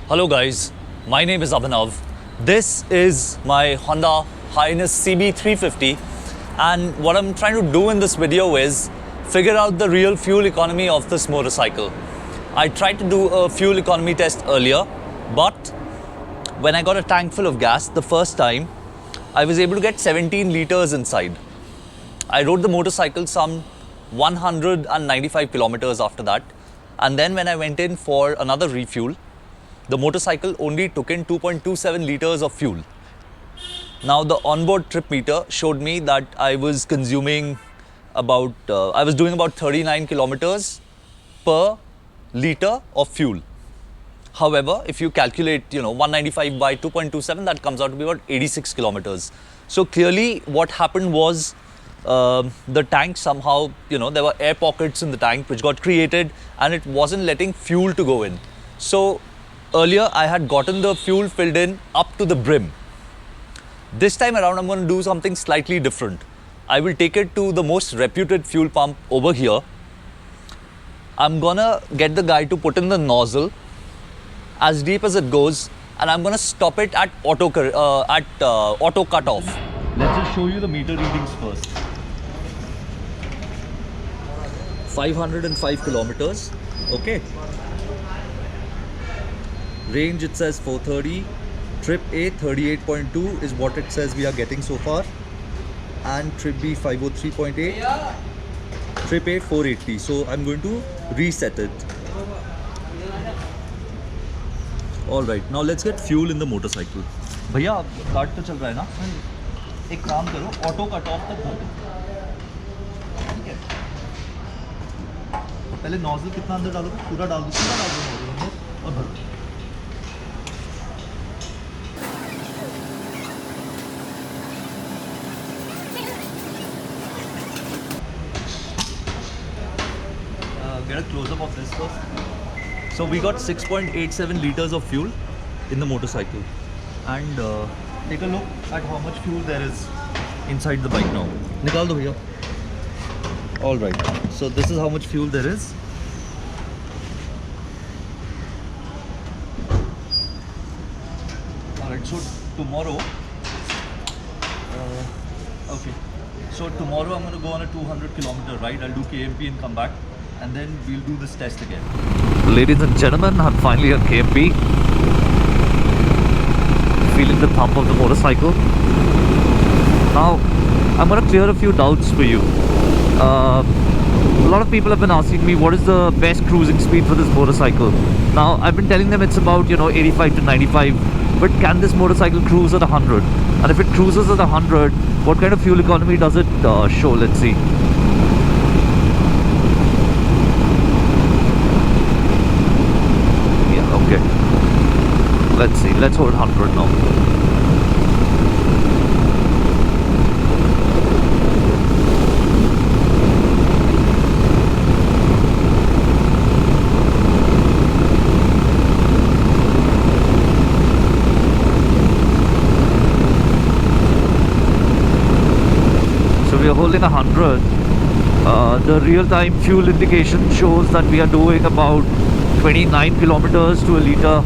Hello guys, my name is Abhinav. This is my Honda Highness CB350 and what I'm trying to do in this video is figure out the real fuel economy of this motorcycle. I tried to do a fuel economy test earlier, but when I got a tank full of gas the first time, I was able to get 17 liters inside. I rode the motorcycle some 195 kilometers after that, and then when I went in for another refuel, the motorcycle only took in 2.27 liters of fuel. Now the onboard trip meter showed me that I was consuming I was doing about 39 kilometers per liter of fuel. However, if you calculate, 195 by 2.27, that comes out to be about 86 kilometers. So clearly what happened was the tank somehow, there were air pockets in the tank which got created and it wasn't letting fuel to go in. So earlier I had gotten the fuel filled in up to the brim. This time around I'm going to do something slightly different. I will take it to the most reputed fuel pump over here. I'm gonna get the guy to put in the nozzle as deep as it goes, and I'm gonna stop it at auto cut off. Let's just show you the meter readings first. 505 kilometers. Okay. Range it says 430. Trip A 38.2 is what it says we are getting so far, and trip B 503.8. Trip A 480. So I'm going to reset it. Alright, now let's get fuel in the motorcycle. भैया आप card तो चल रहा है ना? एक काम करो, ऑटो कट ऑफ तक कर दो। ठीक है? पहले नोजल कितना अंदर डालोगे? पूरा डाल दो नोजल अंदर और भर दो। Get a close up of this first. So we got 6.87 liters of fuel in the motorcycle, and take a look at how much fuel there is inside the bike now. Nikal do bhaiya. All right. So this is how much fuel there is. All right. So tomorrow. Okay. So tomorrow I'm going to go on a 200-kilometer ride. I'll do KMP and come back, and then we'll do this test again. Ladies and gentlemen, I'm finally on KMP. Feeling the thump of the motorcycle. Now, I'm going to clear a few doubts for you. A lot of people have been asking me what is the best cruising speed for this motorcycle. Now, I've been telling them it's about 85 to 95, but can this motorcycle cruise at 100? And if it cruises at 100, what kind of fuel economy does it show? Let's see. Okay, let's see, let's hold 100 now. So we are holding 100. The real-time fuel indication shows that we are doing about 29 kilometers to a liter.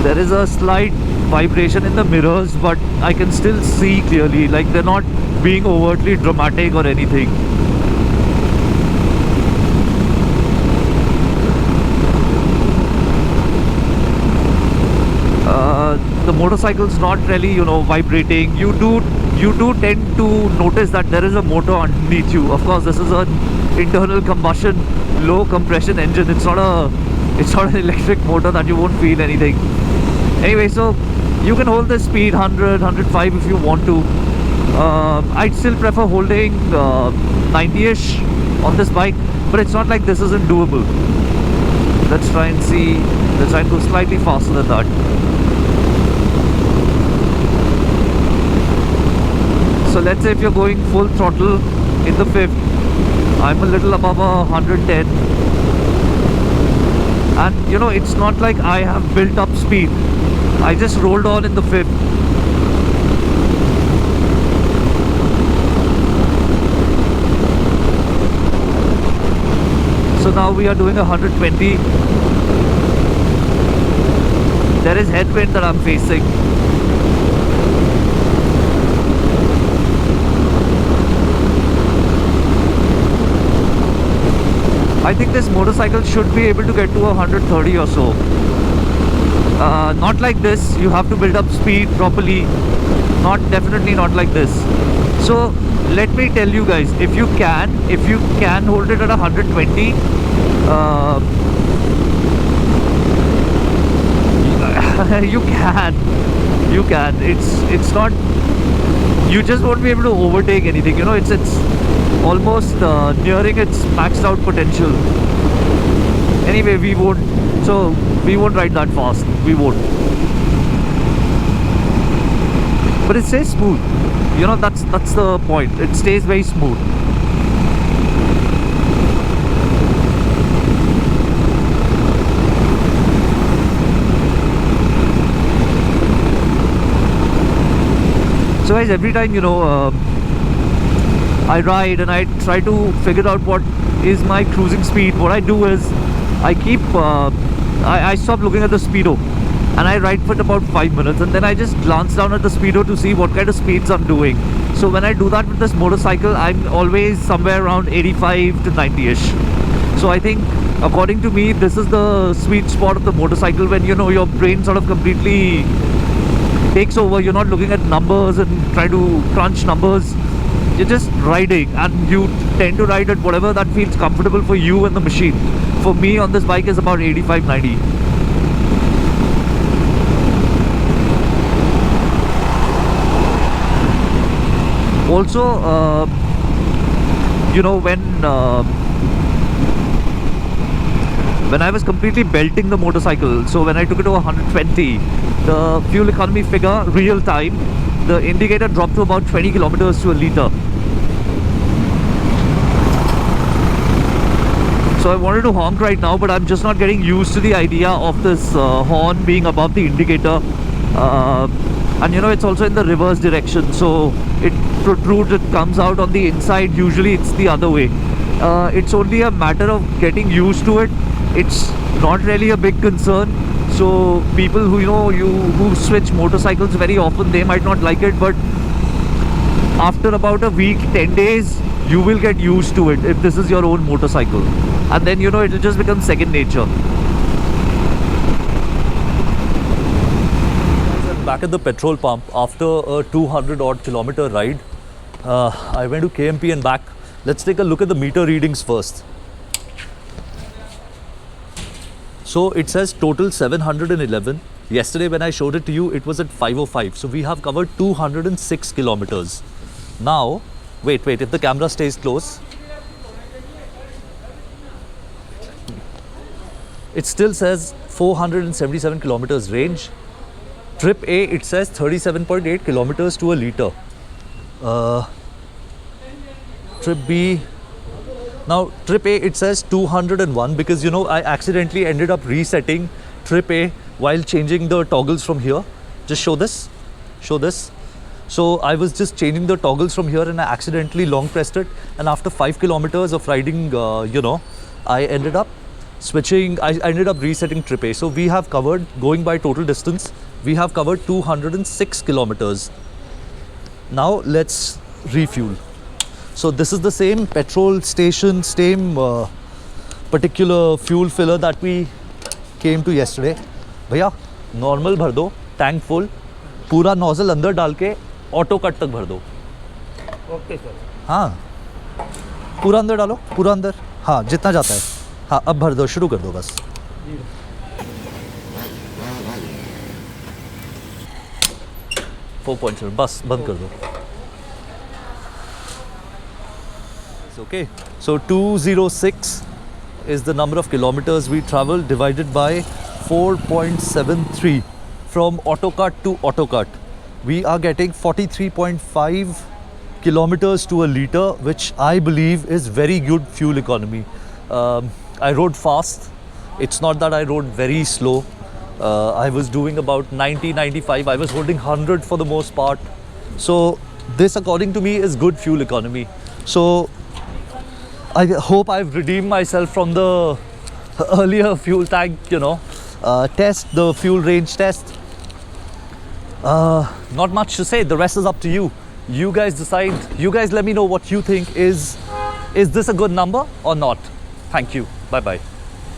There is a slight vibration in the mirrors, but I can still see clearly, like they're not being overtly dramatic or anything. The motorcycle's not really, vibrating. You do tend to notice that there is a motor underneath you. Of course, this is an internal combustion, low compression engine. It's not an electric motor that you won't feel anything. Anyway, so you can hold the speed 100, 105 if you want to. I'd still prefer holding 90-ish on this bike, but it's not like this isn't doable. Let's try and go slightly faster than that. So let's say if you're going full throttle in the fifth, I'm a little above 110, and it's not like I have built up speed. I just rolled on in the fifth. So now we are doing 120. there is headwind that I'm facing. I think this motorcycle should be able to get to 130 or so. Not like this, you have to build up speed properly. Definitely not like this. So let me tell you guys, if you can hold it at 120, you can. It's not, you just won't be able to overtake anything. You know, it's almost nearing its maxed out potential. Anyway, we won't ride that fast. We won't. But it stays smooth. You know, that's the point. It stays very smooth. So guys, every time, you know, I ride and I try to figure out what is my cruising speed, what I do is I keep I stop looking at the speedo and I ride for about 5 minutes, and then I just glance down at the speedo to see what kind of speeds I'm doing. So when I do that with this motorcycle, I'm always somewhere around 85 to 90ish. So I think, according to me, this is the sweet spot of the motorcycle, when, you know, your brain sort of completely takes over. You're not looking at numbers and trying to crunch numbers. You're just riding, and you tend to ride at whatever that feels comfortable for you and the machine. For me on this bike is about 85-90. Also, you know, when I was completely belting the motorcycle, so when I took it to 120, the fuel economy figure, real time, the indicator dropped to about 20 kilometers to a liter. So I wanted to honk right now, but I'm just not getting used to the idea of this horn being above the indicator. And you know, it's also in the reverse direction, so it protrudes, it comes out on the inside. Usually it's the other way. It's only a matter of getting used to it. It's not really a big concern. So people who, you know, who switch motorcycles very often, they might not like it, but after about a week, 10 days, you will get used to it if this is your own motorcycle, and then, you know, it will just become second nature. Back at the petrol pump after a 200 odd kilometer ride. I went to KMP and back. Let's take a look at the meter readings first. So it says total 711. Yesterday when I showed it to you, it was at 505. So we have covered 206 kilometers. Now, wait, if the camera stays close. It still says 477 kilometers range. Trip A, it says 37.8 kilometers to a liter. Trip B, now trip A, it says 201, because, you know, I accidentally ended up resetting trip A while changing the toggles from here. Just show this. So I was just changing the toggles from here and I accidentally long pressed it, and after 5 kilometers of riding, you know, I ended up switching. I ended up resetting trip A. So we have covered, going by total distance, we have covered 206 kilometers. Now let's refuel. So this is the same petrol station, same particular fuel filler that we came to yesterday. भैया normal भर दो, tank full, पूरा nozzle अंदर डाल के auto cut तक भर दो. Okay sir. हाँ, पूरा अंदर डालो, पूरा अंदर. हाँ, जितना जाता है. हाँ, अब भर दो, शुरू कर दो बस. 4.7, बस बंद कर दो. Okay, so 206 is the number of kilometers we traveled divided by 4.73 from Autocut to Autocut. We are getting 43.5 kilometers to a liter, which I believe is very good fuel economy. I rode fast. It's not that I rode very slow. I was doing about 90, 95. I was holding 100 for the most part. So this, according to me, is good fuel economy. So I hope I've redeemed myself from the earlier fuel tank, you know, test, the fuel range test. Not much to say. The rest is up to you. You guys decide. You guys let me know what you think. Is this a good number or not? Thank you. Bye bye.